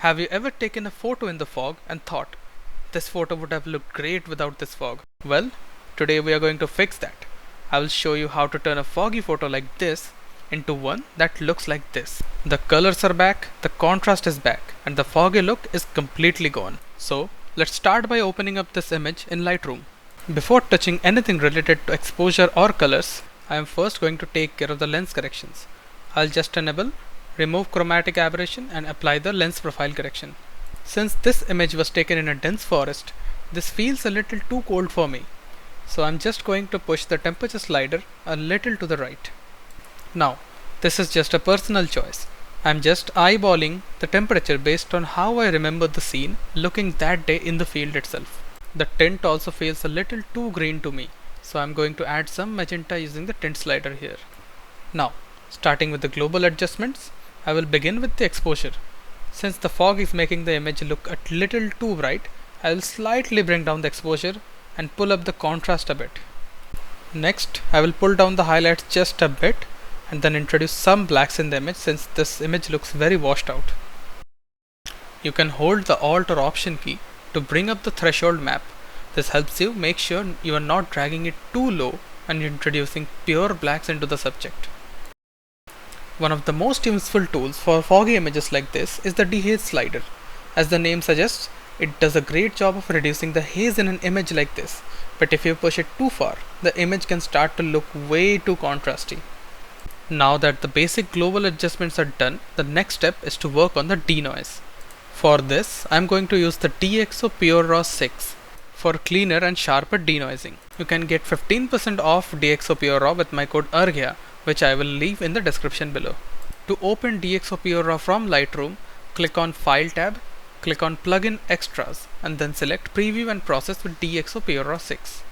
Have you ever taken a photo in the fog and thought, this photo would have looked great without this fog? Well, today we are going to fix that. I will show you how to turn a foggy photo like this into one that looks like this. The colors are back, the contrast is back, and the foggy look is completely gone. So, let's start by opening up this image in Lightroom. Before touching anything related to exposure or colors, I am first going to take care of the lens corrections. I'll just enable remove chromatic aberration and apply the lens profile correction. Since this image was taken in a dense forest, this feels a little too cold for me. So I'm just going to push the temperature slider a little to the right. Now, this is just a personal choice. I'm just eyeballing the temperature based on how I remember the scene looking that day in the field itself. The tint also feels a little too green to me, so I'm going to add some magenta using the tint slider here. Now, starting with the global adjustments, I will begin with the exposure. Since the fog is making the image look a little too bright, I will slightly bring down the exposure and pull up the contrast a bit. Next, I will pull down the highlights just a bit and then introduce some blacks in the image since this image looks very washed out. You can hold the Alt or Option key to bring up the threshold map. This helps you make sure you are not dragging it too low and introducing pure blacks into the subject. One of the most useful tools for foggy images like this is the Dehaze slider. As the name suggests, it does a great job of reducing the haze in an image like this, but if you push it too far, the image can start to look way too contrasty. Now that the basic global adjustments are done, the next step is to work on the denoise. For this, I am going to use the DxO PureRAW 6 for cleaner and sharper denoising. You can get 15% off DxO PureRAW with my code ARGHYA, which I will leave in the description below. To open DxO PureRAW from Lightroom, click on File tab, click on Plugin Extras, and then select Preview and Process with DxO PureRAW 6.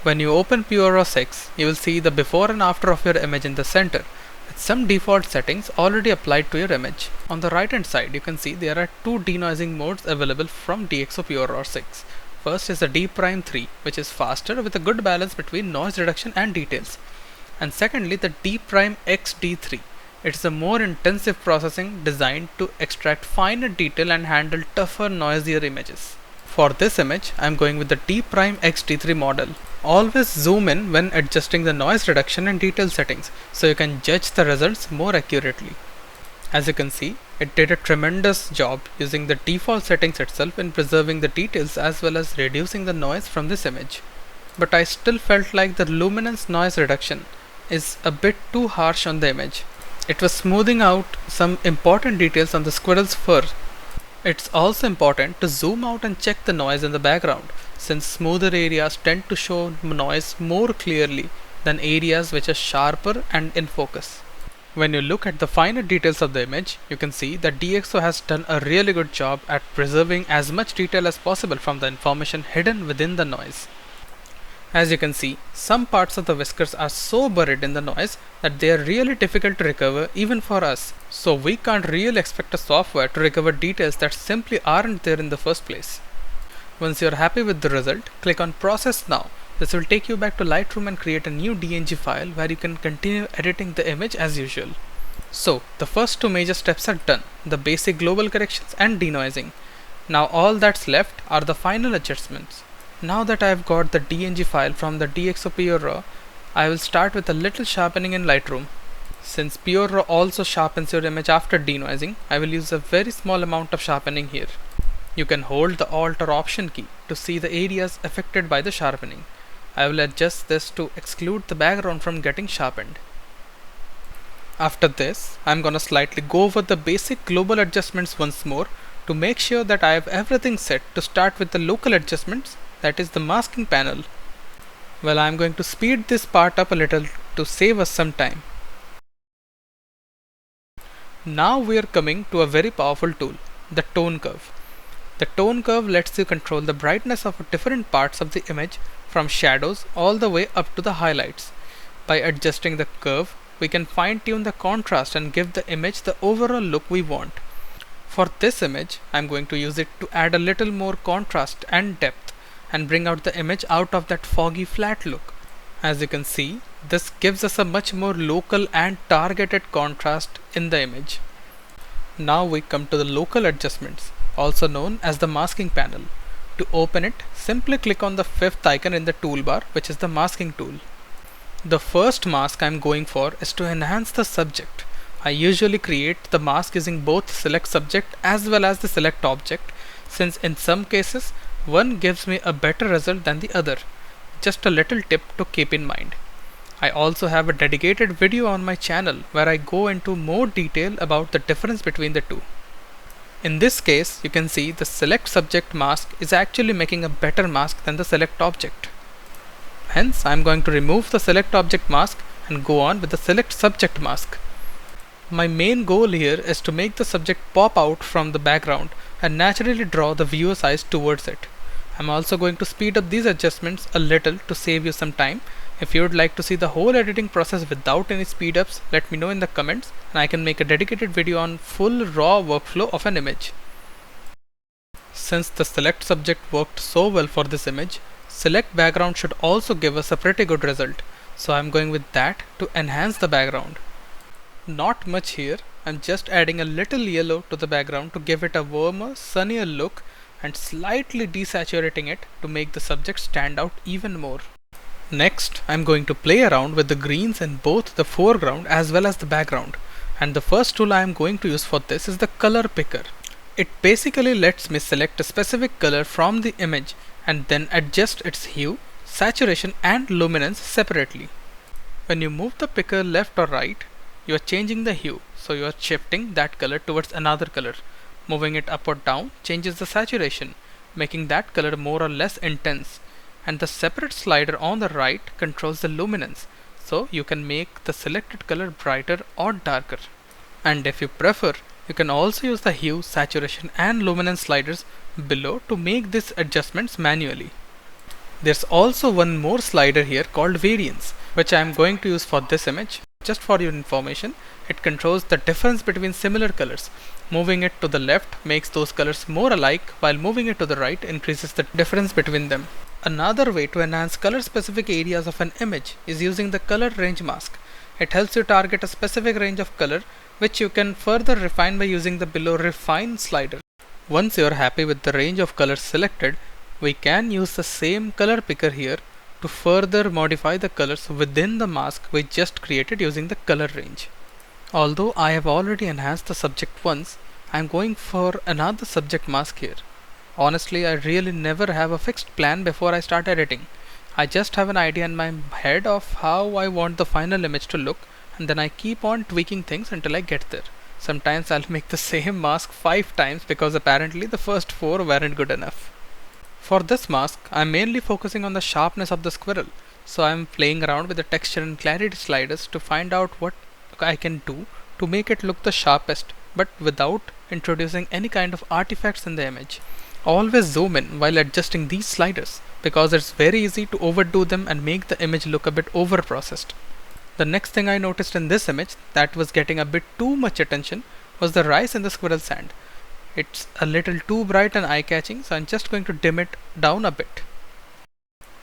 When you open PureRAW 6, you will see the before and after of your image in the center, with some default settings already applied to your image. On the right hand side, you can see there are two denoising modes available from DxO PureRAW 6. First is the D-Prime 3, which is faster with a good balance between noise reduction and details. And secondly, the D-Prime XD3. It is a more intensive processing designed to extract finer detail and handle tougher, noisier images. For this image, I am going with the D-Prime XD3 model. Always zoom in when adjusting the noise reduction and detail settings, so you can judge the results more accurately. As you can see, it did a tremendous job using the default settings itself in preserving the details as well as reducing the noise from this image. But I still felt like the luminance noise reduction is a bit too harsh on the image. It was smoothing out some important details on the squirrel's fur. It's also important to zoom out and check the noise in the background, since smoother areas tend to show noise more clearly than areas which are sharper and in focus. When you look at the finer details of the image, you can see that DxO has done a really good job at preserving as much detail as possible from the information hidden within the noise. As you can see, some parts of the whiskers are so buried in the noise that they are really difficult to recover even for us. So we can't really expect a software to recover details that simply aren't there in the first place. Once you're happy with the result, click on Process Now. This will take you back to Lightroom and create a new DNG file where you can continue editing the image as usual. So, the first two major steps are done, the basic global corrections and denoising. Now all that's left are the final adjustments. Now that I've got the DNG file from the DxO PureRAW, I will start with a little sharpening in Lightroom. Since PureRAW also sharpens your image after denoising, I will use a very small amount of sharpening here. You can hold the Alt or Option key to see the areas affected by the sharpening. I will adjust this to exclude the background from getting sharpened. After this, I am gonna slightly go over the basic global adjustments once more to make sure that I have everything set to start with the local adjustments, that is the masking panel. Well, I am going to speed this part up a little to save us some time. Now we are coming to a very powerful tool, the tone curve. The tone curve lets you control the brightness of different parts of the image from shadows all the way up to the highlights. By adjusting the curve, we can fine-tune the contrast and give the image the overall look we want. For this image, I am going to use it to add a little more contrast and depth and bring out the image out of that foggy flat look. As you can see, this gives us a much more local and targeted contrast in the image. Now we come to the local adjustments, also known as the masking panel. To open it, simply click on the fifth icon in the toolbar, which is the masking tool. The first mask I'm going for is to enhance the subject. I usually create the mask using both select subject as well as the select object, since in some cases one gives me a better result than the other. Just a little tip to keep in mind. I also have a dedicated video on my channel where I go into more detail about the difference between the two. In this case, you can see the select subject mask is actually making a better mask than the select object. Hence, I am going to remove the select object mask and go on with the select subject mask. My main goal here is to make the subject pop out from the background and naturally draw the viewer's eyes towards it. I'm also going to speed up these adjustments a little to save you some time. If you would like to see the whole editing process without any speed ups, let me know in the comments and I can make a dedicated video on full raw workflow of an image. Since the select subject worked so well for this image, select background should also give us a pretty good result. So I'm going with that to enhance the background. Not much here, I'm just adding a little yellow to the background to give it a warmer, sunnier look and slightly desaturating it to make the subject stand out even more. Next, I'm going to play around with the greens in both the foreground as well as the background. And the first tool I am going to use for this is the color picker. It basically lets me select a specific color from the image and then adjust its hue, saturation and luminance separately. When you move the picker left or right, you are changing the hue, so you are shifting that color towards another color. Moving it up or down changes the saturation, making that color more or less intense. And the separate slider on the right controls the luminance, so you can make the selected color brighter or darker. And if you prefer, you can also use the hue, saturation and luminance sliders below to make these adjustments manually. There's also one more slider here called variance, which I am going to use for this image. Just for your information, it controls the difference between similar colors. Moving it to the left makes those colors more alike, while moving it to the right increases the difference between them. Another way to enhance color specific areas of an image is using the color range mask. It helps you target a specific range of color, which you can further refine by using the below refine slider. Once you are happy with the range of colors selected, we can use the same color picker here to further modify the colors within the mask we just created using the color range. Although I have already enhanced the subject once, I am going for another subject mask here. Honestly, I really never have a fixed plan before I start editing. I just have an idea in my head of how I want the final image to look, and then I keep on tweaking things until I get there. Sometimes I'll make the same mask 5 times because apparently the first 4 weren't good enough. For this mask, I'm mainly focusing on the sharpness of the squirrel, so I'm playing around with the texture and clarity sliders to find out what I can do to make it look the sharpest, but without introducing any kind of artifacts in the image. Always zoom in while adjusting these sliders, because it's very easy to overdo them and make the image look a bit over processed. The next thing I noticed in this image that was getting a bit too much attention was the rice in the squirrel sand. It's a little too bright and eye-catching, so I'm just going to dim it down a bit.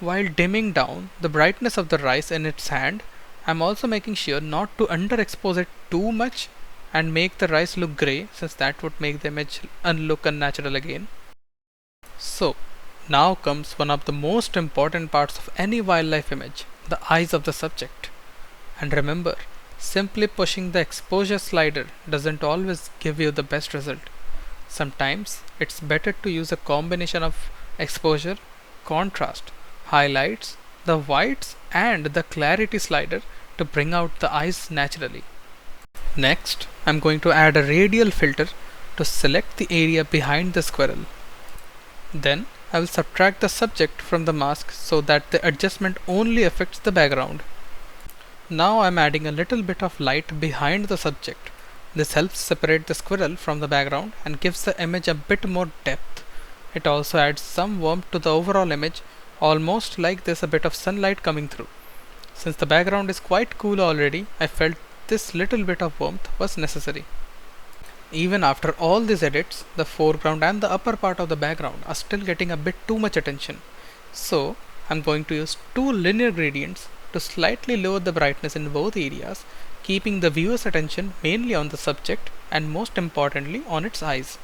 While dimming down the brightness of the rice in its hand, I'm also making sure not to underexpose it too much and make the rice look grey, since that would make the image look unnatural again. So, now comes one of the most important parts of any wildlife image, the eyes of the subject. And remember, simply pushing the exposure slider doesn't always give you the best result. Sometimes it's better to use a combination of exposure, contrast, highlights, the whites and the clarity slider to bring out the eyes naturally. Next, I'm going to add a radial filter to select the area behind the squirrel. Then I will subtract the subject from the mask so that the adjustment only affects the background. Now I'm adding a little bit of light behind the subject. This helps separate the squirrel from the background and gives the image a bit more depth. It also adds some warmth to the overall image, almost like there's a bit of sunlight coming through. Since the background is quite cool already, I felt this little bit of warmth was necessary. Even after all these edits, the foreground and the upper part of the background are still getting a bit too much attention. So I'm going to use 2 linear gradients to slightly lower the brightness in both areas, keeping the viewer's attention mainly on the subject and most importantly on its eyes.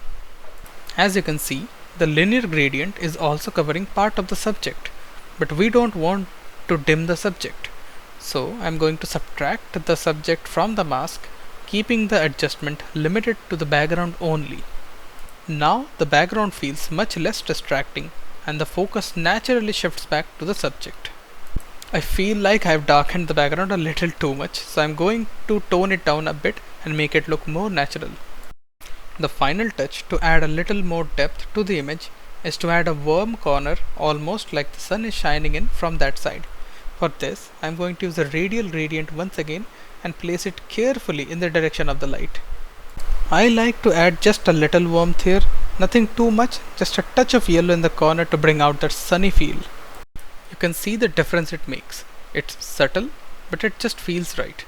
As you can see, the linear gradient is also covering part of the subject, but we don't want to dim the subject. So I'm going to subtract the subject from the mask, keeping the adjustment limited to the background only. Now the background feels much less distracting and the focus naturally shifts back to the subject. I feel like I've darkened the background a little too much, so I'm going to tone it down a bit and make it look more natural. The final touch to add a little more depth to the image is to add a warm corner almost like the sun is shining in from that side. For this, I'm going to use a radial gradient once again and place it carefully in the direction of the light. I like to add just a little warmth here, nothing too much, just a touch of yellow in the corner to bring out that sunny feel. You can see the difference it makes. It's subtle, but it just feels right.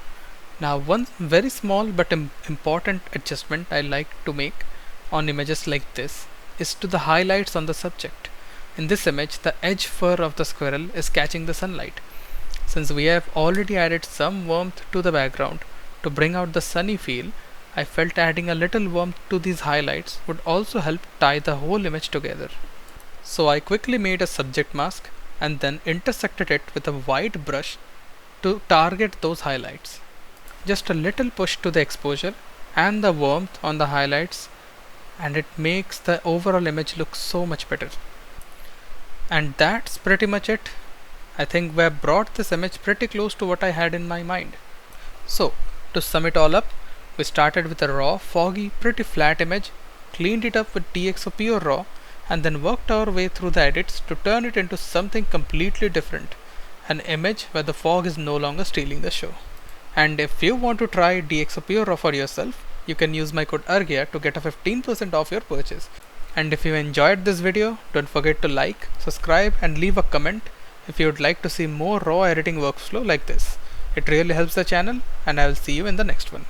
Now one very small but important adjustment I like to make on images like this is to the highlights on the subject. In this image, the edge fur of the squirrel is catching the sunlight. Since we have already added some warmth to the background to bring out the sunny feel, I felt adding a little warmth to these highlights would also help tie the whole image together. So I quickly made a subject mask and then intersected it with a white brush to target those highlights. Just a little push to the exposure and the warmth on the highlights, and it makes the overall image look so much better. And that's pretty much it. I think we have brought this image pretty close to what I had in my mind. So to sum it all up, we started with a raw, foggy, pretty flat image, cleaned it up with DxO PureRAW, and then worked our way through the edits to turn it into something completely different, an image where the fog is no longer stealing the show. And if you want to try DxO PureRAW for yourself, you can use my code ARGYA to get a 15% off your purchase. And if you enjoyed this video, don't forget to like, subscribe and leave a comment if you would like to see more raw editing workflow like this. It really helps the channel, and I will see you in the next one.